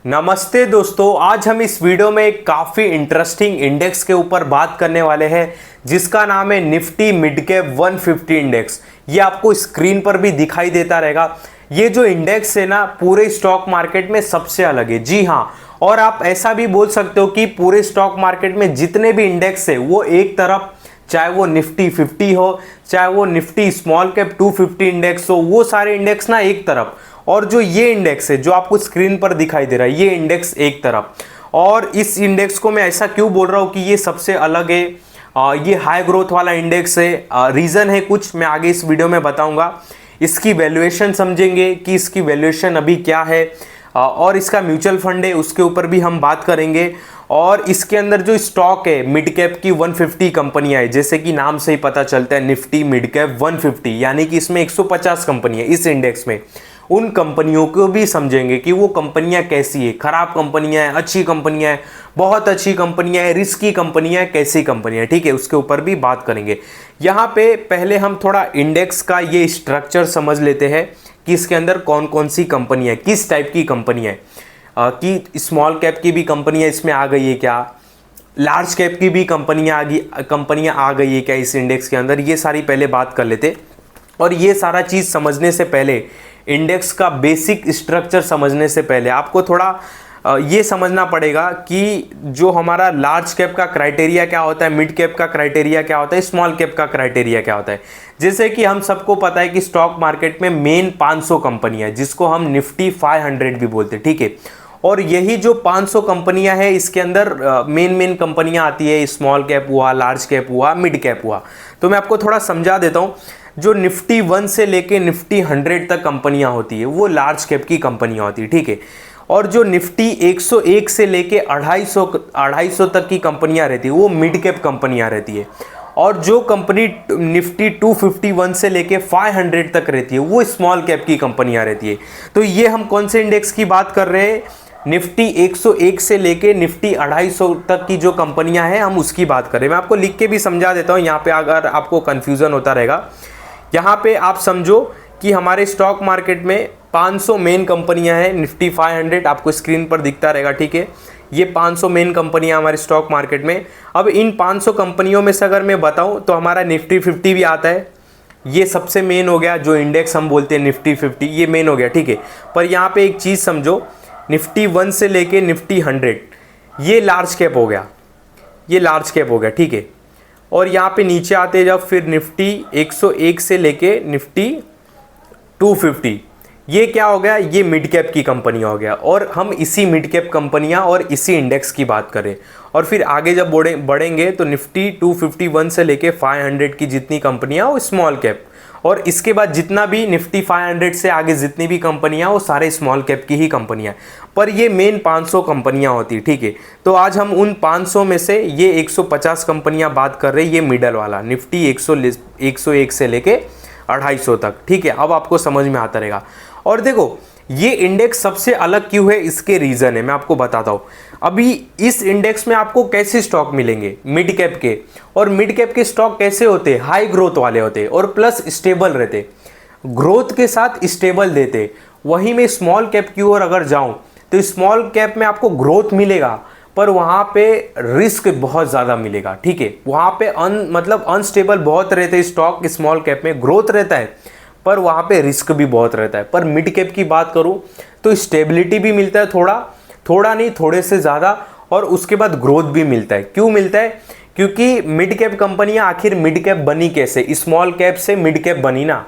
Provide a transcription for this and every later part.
नमस्ते दोस्तों, आज हम इस वीडियो में एक काफ़ी इंटरेस्टिंग इंडेक्स के ऊपर बात करने वाले हैं जिसका नाम है निफ्टी मिड कैप 150 इंडेक्स। ये आपको स्क्रीन पर भी दिखाई देता रहेगा। ये जो इंडेक्स है ना, पूरे स्टॉक मार्केट में सबसे अलग है। जी हाँ, और आप ऐसा भी बोल सकते हो कि पूरे स्टॉक मार्केट में जितने भी इंडेक्स है वो एक तरफ, चाहे वो निफ्टी 50 हो, चाहे वो निफ्टी स्मॉल कैप 250 इंडेक्स हो, वो सारे इंडेक्स ना एक तरफ, और जो ये इंडेक्स है जो आपको स्क्रीन पर दिखाई दे रहा है, ये इंडेक्स एक तरफ। और इस इंडेक्स को मैं ऐसा क्यों बोल रहा हूँ कि ये सबसे अलग है, ये हाई ग्रोथ वाला इंडेक्स है। रीज़न है कुछ, मैं आगे इस वीडियो में बताऊंगा। इसकी वैल्यूएशन समझेंगे कि इसकी वैल्यूएशन अभी क्या है, और इसका म्यूचुअल फंड है उसके ऊपर भी हम बात करेंगे। और इसके अंदर जो स्टॉक है मिड कैप की 150 कंपनियां है, जैसे कि नाम से ही पता चलता है निफ्टी मिड कैप 150, यानी कि इसमें 150 कंपनियां इस इंडेक्स में। उन कंपनियों को भी समझेंगे कि वो कंपनियां कैसी है, खराब कंपनियां हैं, अच्छी कंपनियां हैं, बहुत अच्छी कंपनियां हैं, रिस्की कंपनियां हैं, कैसी कंपनियां हैं, ठीक है, उसके ऊपर भी बात करेंगे। यहाँ पे पहले हम थोड़ा इंडेक्स का ये स्ट्रक्चर समझ लेते हैं कि इसके अंदर कौन कौन सी कंपनियां हैं, किस टाइप की कंपनियां हैं। कि स्मॉल कैप की भी कंपनियां इसमें आ गई है क्या, लार्ज कैप की भी कंपनियां आ गई है क्या इस इंडेक्स के अंदर, ये सारी पहले बात कर लेते। और ये सारा चीज़ समझने से पहले, इंडेक्स का बेसिक स्ट्रक्चर समझने से पहले आपको थोड़ा ये समझना पड़ेगा कि जो हमारा लार्ज कैप का क्राइटेरिया क्या होता है, मिड कैप का क्राइटेरिया क्या होता है, स्मॉल कैप का क्राइटेरिया क्या होता है। जैसे कि हम सबको पता है कि स्टॉक मार्केट में मेन 500 कंपनियां हैं जिसको हम निफ्टी 500 भी बोलते हैं, ठीक है। और यही जो 500 कंपनियां हैं इसके अंदर मेन कंपनियां आती है, स्मॉल कैप हुआ, लार्ज कैप हुआ, मिड कैप हुआ। तो मैं आपको थोड़ा समझा देता हूँ। जो निफ्टी 1 से लेके निफ्टी 100 तक कंपनियां होती है वो लार्ज कैप की कंपनियां होती है, ठीक है। और जो निफ्टी 101 से लेके 250 तक की कंपनियां रहती है वो मिड कैप कंपनियां रहती है। और जो कंपनी निफ्टी 251 से लेके 500 तक रहती है वो स्मॉल कैप की कंपनियां रहती है। तो ये हम कौन से इंडेक्स की बात कर रहे हैं, निफ्टी 101 से लेके निफ्टी 250 तक की जो कंपनियां हैं हम उसकी बात करें। मैं आपको लिख के भी समझा देता हूं यहाँ पे, अगर आपको कंफ्यूजन होता रहेगा। यहाँ पे आप समझो कि हमारे स्टॉक मार्केट में 500 मेन कंपनियां हैं, निफ्टी 500 आपको स्क्रीन पर दिखता रहेगा, ठीक है। ये 500 मेन कंपनियां हमारे स्टॉक मार्केट में। अब इन 500 कंपनियों में से अगर मैं बताऊं तो हमारा निफ्टी 50 भी आता है। ये सबसे मेन हो गया, जो इंडेक्स हम बोलते हैं निफ्टी 50, ये मेन हो गया, ठीक है। पर यहाँ पे एक चीज़ समझो, निफ्टी 1 से लेके निफ्टी 100 ये लार्ज कैप हो गया, ये लार्ज कैप हो गया, ठीक है। और यहाँ पे नीचे आते जब फिर निफ्टी 101 से लेके निफ्टी 250 ये क्या हो गया, ये मिड कैप की कंपनियां हो गया। और हम इसी मिड कैप कंपनियां और इसी इंडेक्स की बात करें, और फिर आगे जब बढ़ेंगे तो निफ्टी 251 से लेके 500 की जितनी कंपनियां वो स्मॉल कैप, और इसके बाद जितना भी निफ्टी 500 से आगे जितनी भी कंपनियां वो सारे स्मॉल कैप की ही कंपनियां। पर ये मेन 500 कंपनियां होती, ठीक है। तो आज हम उन 500 में से ये 150 कंपनियां बात कर रहे हैं, ये मिडल वाला निफ्टी 101 से लेके 250 तक, ठीक है। अब आपको समझ में आता रहेगा। और देखो ये इंडेक्स सबसे अलग क्यों है, इसके रीज़न है, मैं आपको बताता हूँ। अभी इस इंडेक्स में आपको कैसे स्टॉक मिलेंगे, मिड कैप के। और मिड कैप के स्टॉक कैसे होते हैं, हाई ग्रोथ वाले होते हैं और प्लस स्टेबल रहते, ग्रोथ के साथ स्टेबल देते। वहीं मैं स्मॉल कैप की ओर अगर जाऊँ तो स्मॉल कैप में आपको ग्रोथ मिलेगा पर वहाँ पे रिस्क बहुत ज़्यादा मिलेगा, ठीक है। वहाँ पे मतलब अनस्टेबल बहुत रहते स्टॉक, स्मॉल कैप में ग्रोथ रहता है पर वहाँ पे रिस्क भी बहुत रहता है। पर मिड कैप की बात करूँ तो स्टेबिलिटी भी मिलता है, थोड़ा नहीं, थोड़े से ज़्यादा, और उसके बाद ग्रोथ भी मिलता है। क्यों मिलता है, क्योंकि मिड कैप कंपनियाँ आखिर मिड कैप बनी कैसे, स्मॉल कैप से मिड कैप बनी ना।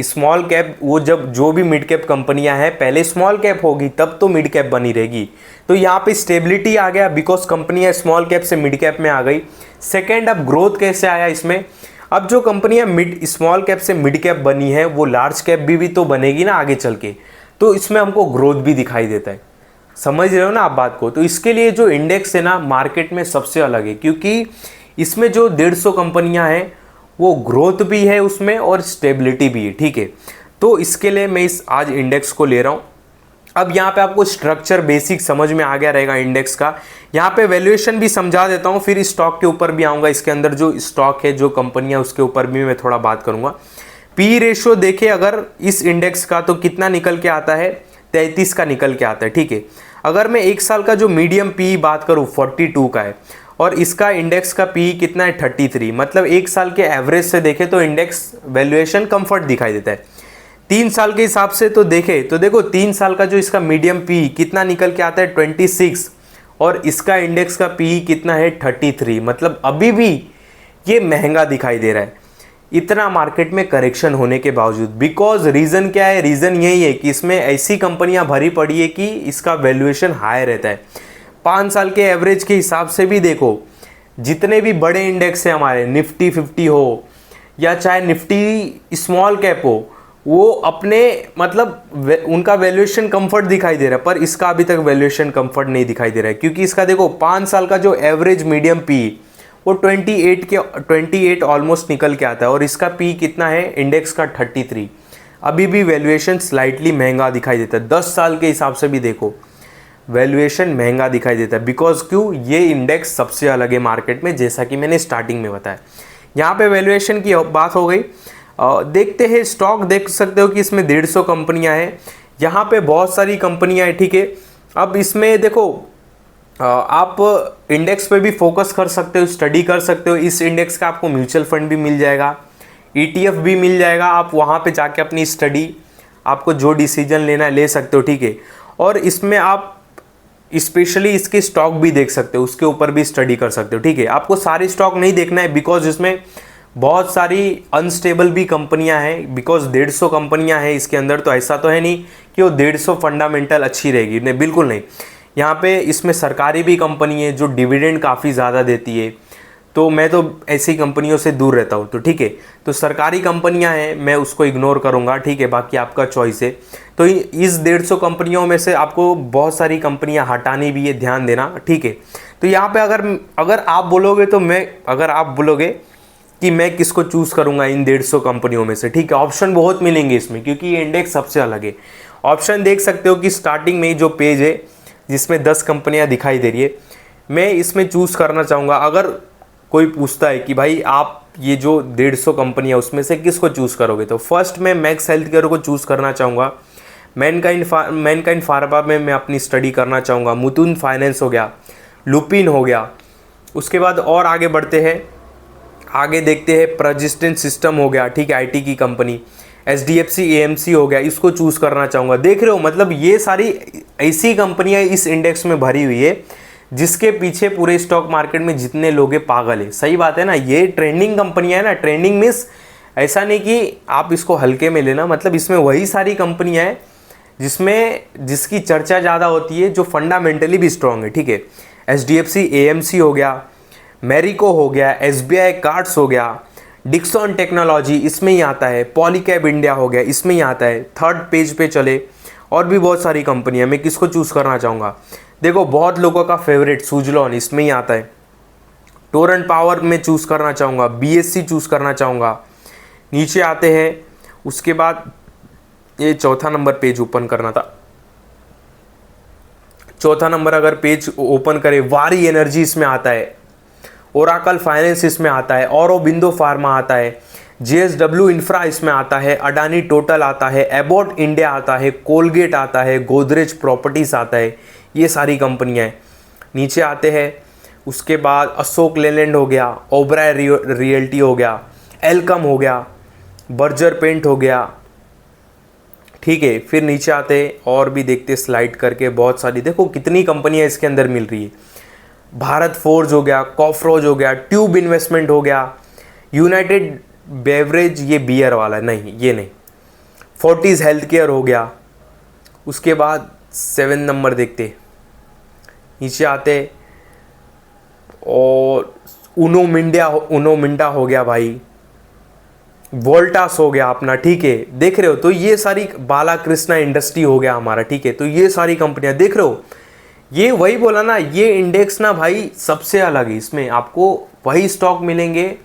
स्मॉल कैप, वो जब जो भी मिड कैप कंपनियां हैं पहले स्मॉल कैप होगी तब तो मिड कैप बनी रहेगी। तो यहाँ पे स्टेबिलिटी आ गया बिकॉज कंपनियां स्मॉल कैप से मिड कैप में आ गई। सेकेंड, अब ग्रोथ कैसे आया इसमें, अब जो कंपनियां स्मॉल कैप से मिड कैप बनी है वो लार्ज कैप भी तो बनेगी ना आगे चल के, तो इसमें हमको ग्रोथ भी दिखाई देता है। समझ रहे हो ना आप बात को। तो इसके लिए जो इंडेक्स है ना मार्केट में सबसे अलग है, क्योंकि इसमें जो 150 कंपनियां हैं वो ग्रोथ भी है उसमें और स्टेबिलिटी भी है, ठीक है। तो इसके लिए मैं इस आज इंडेक्स को ले रहा हूँ। अब यहाँ पे आपको स्ट्रक्चर बेसिक समझ में आ गया रहेगा इंडेक्स का। यहाँ पे वैल्यूएशन भी समझा देता हूँ, फिर स्टॉक के ऊपर भी आऊँगा। इसके अंदर जो स्टॉक है, जो कंपनियाँ, उसके ऊपर भी मैं थोड़ा बात करूँगा। पी रेशो देखे अगर इस इंडेक्स का तो कितना निकल के आता है, 33 का निकल के आता है, ठीक है। अगर मैं एक साल का जो मीडियम पी बात करूँ 42 का है और इसका इंडेक्स का पी कितना है 33, मतलब एक साल के एवरेज से देखें तो इंडेक्स वैल्यूएशन कंफर्ट दिखाई देता है। 3 साल के हिसाब से तो देखें तो देखो 3 साल का जो इसका मीडियम पी कितना निकल के आता है 26 और इसका इंडेक्स का पी कितना है 33, मतलब अभी भी ये महंगा दिखाई दे रहा है इतना मार्केट में करेक्शन होने के बावजूद। बिकॉज रीज़न क्या है, रीज़न यही है कि इसमें ऐसी कंपनियां भरी पड़ी है कि इसका वैल्यूएशन हाई रहता है। 5 साल के एवरेज के हिसाब से भी देखो जितने भी बड़े इंडेक्स हैं हमारे, निफ्टी 50 हो या चाहे निफ्टी स्मॉल कैप हो, वो अपने मतलब उनका वैल्यूएशन कंफर्ट दिखाई दे रहा है, पर इसका अभी तक वैल्यूएशन कंफर्ट नहीं दिखाई दे रहा है क्योंकि इसका देखो 5 साल का जो एवरेज मीडियम पी वो 28 ऑलमोस्ट निकल के आता है और इसका पी कितना है इंडेक्स का 33। अभी भी वैल्यूएशन स्लाइटली महंगा दिखाई देता है। 10 साल के हिसाब से भी देखो वैल्यूएशन महंगा दिखाई देता है। बिकॉज क्यों, ये इंडेक्स सबसे अलग है मार्केट में, जैसा कि मैंने स्टार्टिंग में बताया। यहाँ पे वैल्यूएशन की बात हो गई। देखते हैं स्टॉक, देख सकते हो कि इसमें 150 कंपनियां हैं। यहाँ पे बहुत सारी कंपनियां हैं, ठीक है। अब इसमें देखो आप इंडेक्स पे भी फोकस कर सकते हो, स्टडी कर सकते हो। इस इंडेक्स का आपको म्यूचुअल फंड भी मिल जाएगा, ETF भी मिल जाएगा। आप वहाँ पे जाके अपनी स्टडी, आपको जो डिसीजन लेना है ले सकते हो, ठीक है। और इसमें आप स्पेशली इसके स्टॉक भी देख सकते हो, उसके ऊपर भी स्टडी कर सकते हो, ठीक है। आपको सारे स्टॉक नहीं देखना है बिकॉज इसमें बहुत सारी अनस्टेबल भी कंपनियां हैं। बिकॉज 150 कंपनियां हैं इसके अंदर, तो ऐसा तो है नहीं कि वो 150 फंडामेंटल अच्छी रहेगी, नहीं, बिल्कुल नहीं। यहाँ पे इसमें सरकारी भी कंपनी है जो डिविडेंड काफ़ी ज़्यादा देती है, तो मैं तो ऐसी कंपनियों से दूर रहता हूँ, तो ठीक है। तो सरकारी कंपनियाँ हैं, मैं उसको इग्नोर करूँगा, ठीक है, बाकी आपका चॉइस है। तो इस 150 कंपनियों में से आपको बहुत सारी कंपनियाँ हटानी भी है, ध्यान देना, ठीक है। तो यहाँ पे अगर आप बोलोगे तो अगर आप बोलोगे कि मैं किसको चूज़ करूँगा इन 150 कंपनियों में से, ठीक है, ऑप्शन बहुत मिलेंगे इसमें क्योंकि ये इंडेक्स सबसे अलग है। ऑप्शन देख सकते हो कि स्टार्टिंग में जो पेज है जिसमें 10 कंपनियां दिखाई दे रही है, मैं इसमें चूज़ करना चाहूँगा। अगर कोई पूछता है कि भाई आप ये जो 150 कंपनियां उसमें से किसको चूज़ करोगे, तो फर्स्ट मैं मैक्स हेल्थ केयर को चूज़ करना चाहूँगा। मैनकाइंड फार्मा में मैं अपनी स्टडी करना चाहूँगा। मुथूट फाइनेंस हो गया, लुपिन हो गया। उसके बाद और आगे बढ़ते हैं, आगे देखते हैं परसिस्टेंट सिस्टम हो गया, ठीक है, IT की कंपनी। SDFC AMC हो गया, इसको चूज़ करना चाहूँगा। देख रहे हो, मतलब ये सारी ऐसी कंपनियां इस इंडेक्स में भरी हुई है जिसके पीछे पूरे स्टॉक मार्केट में जितने लोग हैं पागल है। सही बात है ना, ये ट्रेंडिंग कंपनियां है ना। ट्रेंडिंग मीन्स ऐसा नहीं कि आप इसको हल्के में लेना, मतलब इसमें वही सारी कंपनियां हैं जिसकी चर्चा ज़्यादा होती है, जो फंडामेंटली भी स्ट्रॉन्ग है, ठीक है। SDFC AMC हो गया, मैरिको हो गया, SBI कार्ड्स हो गया, डिक्सन टेक्नोलॉजी इसमें ही आता है, पॉलीकैब इंडिया हो गया, इसमें ही आता है। थर्ड पेज पे चले, और भी बहुत सारी कंपनियां। मैं किसको चूज़ करना चाहूँगा, देखो बहुत लोगों का फेवरेट सुजलॉन इसमें ही आता है। टोरेंट पावर में चूज़ करना चाहूँगा, BSC चूज़ करना चाहूँगा। नीचे आते हैं, उसके बाद ये चौथा नंबर पेज ओपन करना था। चौथा नंबर अगर पेज ओपन करें, वारी एनर्जी इसमें आता है, ओराकल फाइनेंस इसमें आता है, औरोबिंदो फार्मा आता है, JSW इंफ्रा इसमें आता है, अडानी टोटल आता है, एबॉट इंडिया आता है, कोलगेट आता है, गोदरेज प्रॉपर्टीज आता है। ये सारी कंपनियां हैं। नीचे आते हैं, उसके बाद अशोक लेलैंड हो गया, ओबराय रियल्टी हो गया, एल्कम हो गया, बर्जर पेंट हो गया, ठीक है। फिर नीचे आते और भी देखते स्लाइड करके, बहुत सारी देखो कितनी कंपनियां इसके अंदर मिल रही है। भारत फोर्ज हो गया, कॉफरोज हो गया, ट्यूब इन्वेस्टमेंट हो गया, यूनाइटेड बेवरेज, ये बियर वाला है, नहीं ये नहीं, फोर्टिस हेल्थ केयर हो गया। उसके बाद 7 नंबर देखते, नीचे आते और उनो मिंडा हो गया भाई, वोल्टास हो गया अपना, ठीक है, देख रहे हो। तो ये सारी बालाकृष्णा इंडस्ट्री हो गया हमारा, ठीक है। तो ये सारी कंपनियां देख रहे हो, ये वही बोला ना, ये इंडेक्स ना भाई सबसे अलग है। इसमें आपको वही स्टॉक मिलेंगे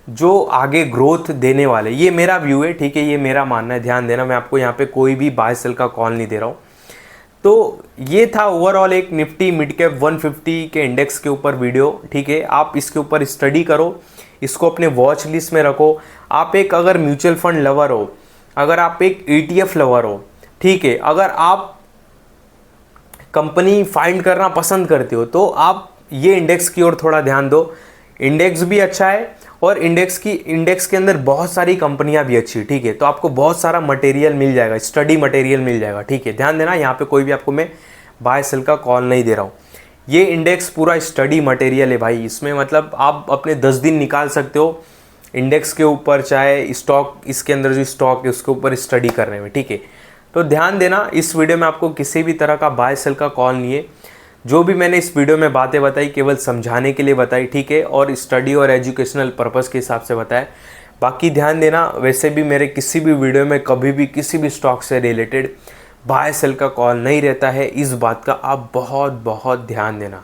जो आगे ग्रोथ देने वाले। ये मेरा व्यू है, ठीक है, ये मेरा मानना है, ध्यान देना। मैं आपको यहाँ पे कोई भी बाय सेल का कॉल नहीं दे रहा हूँ। तो ये था ओवरऑल एक निफ्टी मिड कैप 150 के इंडेक्स के ऊपर वीडियो, ठीक है। आप इसके ऊपर स्टडी करो, इसको अपने वॉच लिस्ट में रखो। आप एक अगर म्यूचुअल फंड लवर हो, अगर आप एक ETF लवर हो, ठीक है, अगर आप कंपनी फाइंड करना पसंद करते हो तो आप ये इंडेक्स की ओर थोड़ा ध्यान दो। इंडेक्स भी अच्छा है और इंडेक्स के अंदर बहुत सारी कंपनियां भी अच्छी, ठीक है। तो आपको बहुत सारा मटेरियल मिल जाएगा, स्टडी मटेरियल मिल जाएगा, ठीक है। ध्यान देना, यहाँ पे कोई भी आपको मैं बाय सेल का कॉल नहीं दे रहा हूँ। ये इंडेक्स पूरा स्टडी मटेरियल है भाई। इसमें मतलब आप अपने 10 दिन निकाल सकते हो इंडेक्स के ऊपर, चाहे स्टॉक, इसके अंदर जो स्टॉक है उसके ऊपर स्टडी करने में, ठीक है। तो ध्यान देना, इस वीडियो में आपको किसी भी तरह का बाय सेल का कॉल नहीं है। जो भी मैंने इस वीडियो में बातें बताई केवल समझाने के लिए बताई, ठीक है, और स्टडी और एजुकेशनल पर्पस के हिसाब से बताया। बाकी ध्यान देना, वैसे भी मेरे किसी भी वीडियो में कभी भी किसी भी स्टॉक से रिलेटेड बाय सेल का कॉल नहीं रहता है। इस बात का आप बहुत बहुत ध्यान देना।